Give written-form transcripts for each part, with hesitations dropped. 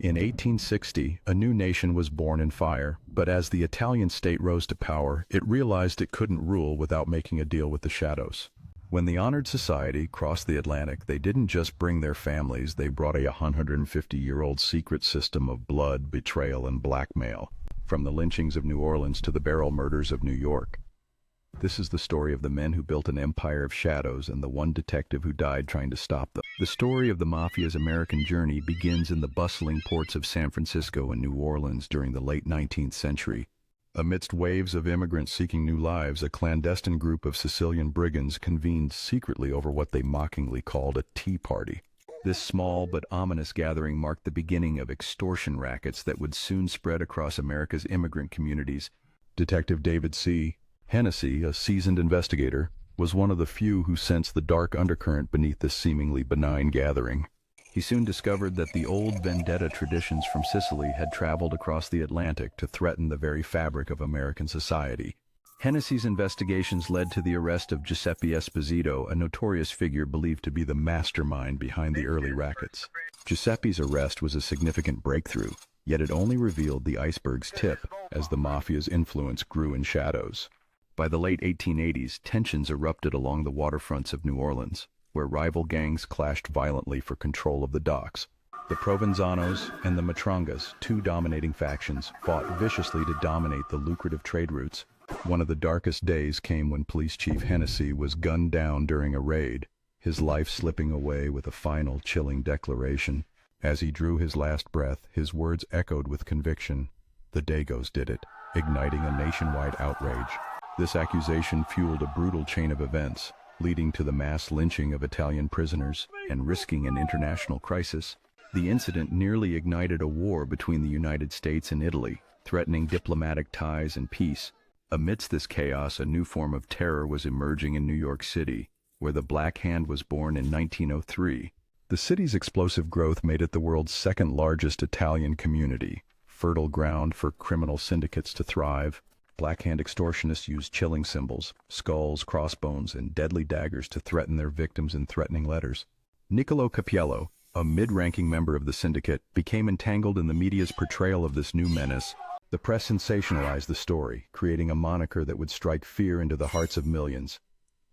In 1860, a new nation was born in fire, but as the Italian state rose to power, it realized it couldn't rule without making a deal with the shadows. When the honored society crossed the Atlantic, they didn't just bring their families, they brought a 150-year-old secret system of blood, betrayal, and blackmail, from the lynchings of New Orleans to the barrel murders of New York. This is the story of the men who built an empire of shadows and the one detective who died trying to stop them. The story of the Mafia's American journey begins in the bustling ports of San Francisco and New Orleans during the late 19th century. Amidst waves of immigrants seeking new lives, a clandestine group of Sicilian brigands convened secretly over what they mockingly called a tea party. This small but ominous gathering marked the beginning of extortion rackets that would soon spread across America's immigrant communities. Detective David C. Hennessy, a seasoned investigator, was one of the few who sensed the dark undercurrent beneath this seemingly benign gathering. He soon discovered that the old vendetta traditions from Sicily had traveled across the Atlantic to threaten the very fabric of American society. Hennessy's investigations led to the arrest of Giuseppe Esposito, a notorious figure believed to be the mastermind behind the early rackets. Giuseppe's arrest was a significant breakthrough, yet it only revealed the iceberg's tip as the Mafia's influence grew in shadows. By the late 1880s, tensions erupted along the waterfronts of New Orleans, where rival gangs clashed violently for control of the docks. The Provenzanos and the Matrangas, two dominating factions, fought viciously to dominate the lucrative trade routes. One of the darkest days came when Police Chief Hennessy was gunned down during a raid, his life slipping away with a final chilling declaration. As he drew his last breath, his words echoed with conviction. "The Dagos did it," igniting a nationwide outrage. This accusation fueled a brutal chain of events, leading to the mass lynching of Italian prisoners and risking an international crisis. The incident nearly ignited a war between the United States and Italy, threatening diplomatic ties and peace. Amidst this chaos, a new form of terror was emerging in New York City, where the Black Hand was born in 1903. The city's explosive growth made it the world's second-largest Italian community, fertile ground for criminal syndicates to thrive. Black Hand extortionists used chilling symbols, skulls, crossbones, and deadly daggers to threaten their victims in threatening letters. Niccolo Capiello, a mid-ranking member of the syndicate, became entangled in the media's portrayal of this new menace. The press sensationalized the story, creating a moniker that would strike fear into the hearts of millions: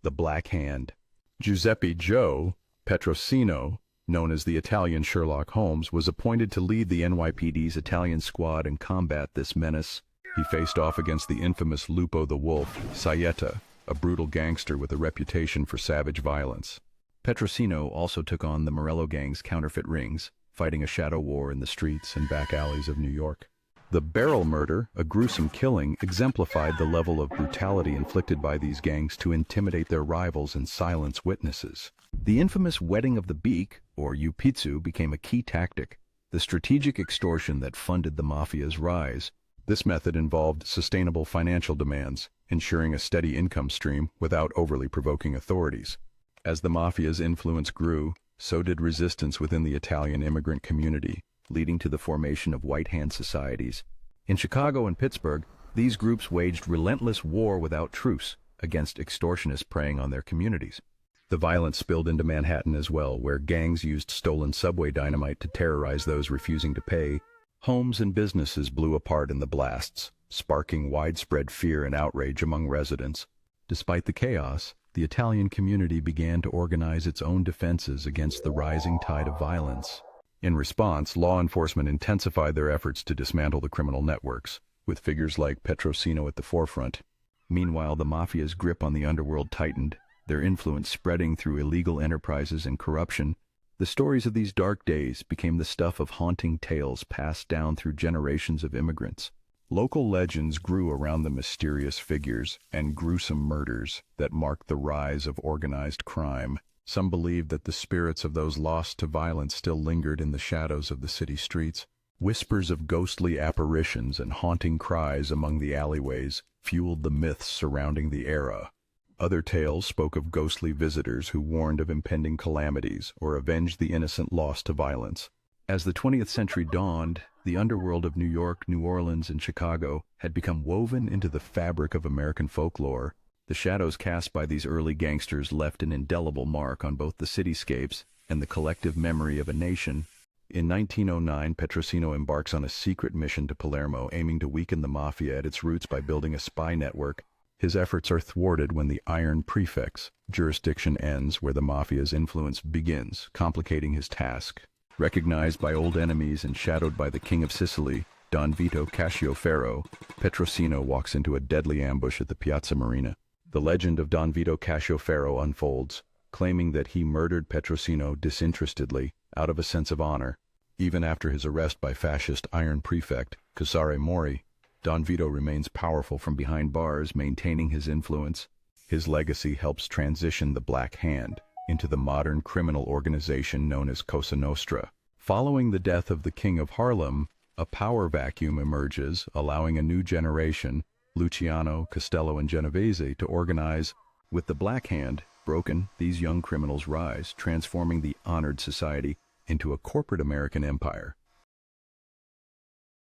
the Black Hand. Giuseppe Joe Petrosino, known as the Italian Sherlock Holmes, was appointed to lead the NYPD's Italian squad and combat this menace. He faced off against the infamous Lupo the Wolf, Saietta, a brutal gangster with a reputation for savage violence. Petrosino also took on the Morello gang's counterfeit rings, fighting a shadow war in the streets and back alleys of New York. The barrel murder, a gruesome killing, exemplified the level of brutality inflicted by these gangs to intimidate their rivals and silence witnesses. The infamous wetting of the beak, or Yupitsu, became a key tactic, the strategic extortion that funded the Mafia's rise. This method involved sustainable financial demands, ensuring a steady income stream without overly provoking authorities. As the Mafia's influence grew, so did resistance within the Italian immigrant community, leading to the formation of white hand societies. In Chicago and Pittsburgh, these groups waged relentless war without truce against extortionists preying on their communities. The violence spilled into Manhattan as well, where gangs used stolen subway dynamite to terrorize those refusing to pay. Homes and businesses blew apart in the blasts, sparking widespread fear and outrage among residents. Despite the chaos, the Italian community began to organize its own defenses against the rising tide of violence. In response, law enforcement intensified their efforts to dismantle the criminal networks, with figures like Petrosino at the forefront. Meanwhile, the Mafia's grip on the underworld tightened, their influence spreading through illegal enterprises and corruption. The stories of these dark days became the stuff of haunting tales passed down through generations of immigrants. Local legends grew around the mysterious figures and gruesome murders that marked the rise of organized crime. Some believed that the spirits of those lost to violence still lingered in the shadows of the city streets. Whispers of ghostly apparitions and haunting cries among the alleyways fueled the myths surrounding the era. Other tales spoke of ghostly visitors who warned of impending calamities or avenged the innocent lost to violence. As the 20th century dawned, the underworld of New York, New Orleans, and Chicago had become woven into the fabric of American folklore. The shadows cast by these early gangsters left an indelible mark on both the cityscapes and the collective memory of a nation. In 1909, Petrosino embarks on a secret mission to Palermo, aiming to weaken the Mafia at its roots by building a spy network. His efforts are thwarted when the Iron Prefect's jurisdiction ends where the Mafia's influence begins, complicating his task. Recognized by old enemies and shadowed by the King of Sicily, Don Vito Cascioferro, Petrosino walks into a deadly ambush at the Piazza Marina. The legend of Don Vito Cascioferro unfolds, claiming that he murdered Petrosino disinterestedly, out of a sense of honor. Even after his arrest by fascist Iron Prefect, Cesare Mori, Don Vito remains powerful from behind bars, maintaining his influence. His legacy helps transition the Black Hand into the modern criminal organization known as Cosa Nostra. Following the death of the King of Harlem, a power vacuum emerges, allowing a new generation, Luciano, Costello, and Genovese, to organize. With the Black Hand broken, these young criminals rise, transforming the honored society into a corporate American empire.